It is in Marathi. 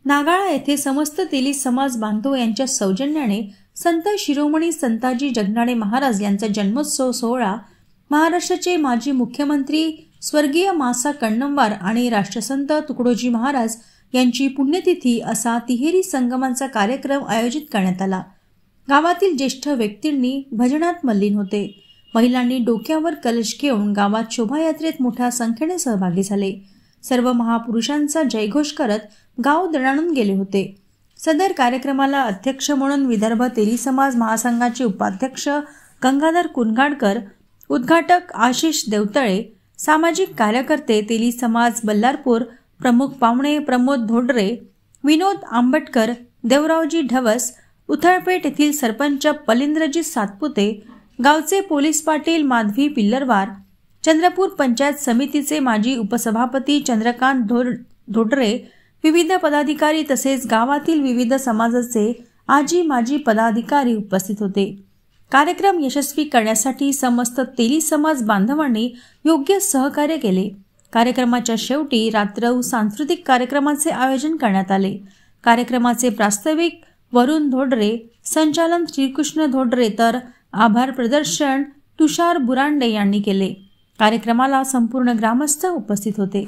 नागाळा येथे समस्त तेली समाज बांधव यांच्या सौजन्याने संत शिरोमणी संताजी जगनाडे महाराज यांचा जन्मोत्सव सोहळा महाराष्ट्राचे माजी मुख्यमंत्री स्वर्गीय मासा कण्णमवार आणि राष्ट्रसंत तुकडोजी महाराज यांची पुण्यतिथी असा तिहेरी संगमांचा कार्यक्रम आयोजित करण्यात आला। गावातील ज्येष्ठ व्यक्तींनी भजनात मल्लीन होते। महिलांनी डोक्यावर कलश घेऊन गावात शोभायात्रेत मोठ्या संख्येने सहभागी झाले। सर्व महापुरुषांचा जयघोष करत गाव दणाणून गेले होते। सदर कार्यक्रमाला अध्यक्ष म्हणून विदर्भ तेली समाज महासंघाचे उपाध्यक्ष गंगाधर कुनगाडकर, उद्घाटक आशिष देवतळे, सामाजिक कार्यकर्ते तेली समाज बल्लारपूर, प्रमुख पाहुणे प्रमोद धोडरे, विनोद आंबटकर, देवरावजी ढवस, उथळपेठ येथील सरपंच पलिंद्रजी सातपुते, गावचे पोलीस पाटील माधवी पिल्लरवार, चंद्रपूर पंचायत समितीचे माजी उपसभापती चंद्रकांत धोडरे, विविध पदाधिकारी तसेच गावातील विविध समाजाचे आजी माजी पदाधिकारी उपस्थित होते। कार्यक्रम यशस्वी करण्यासाठी समस्त तेली समाज बांधवांनी योग्य सहकार्य केले। कार्यक्रमाच्या शेवटी रात्रौ सांस्कृतिक कार्यक्रमाचे आयोजन करण्यात आले। कार्यक्रमाचे प्रास्ताविक वरुण धोडरे, संचालन श्रीकृष्ण धोडरे तर आभार प्रदर्शन तुषार बुरांडे यांनी केले। कार्यक्रमाला संपूर्ण ग्रामस्थ उपस्थित होते।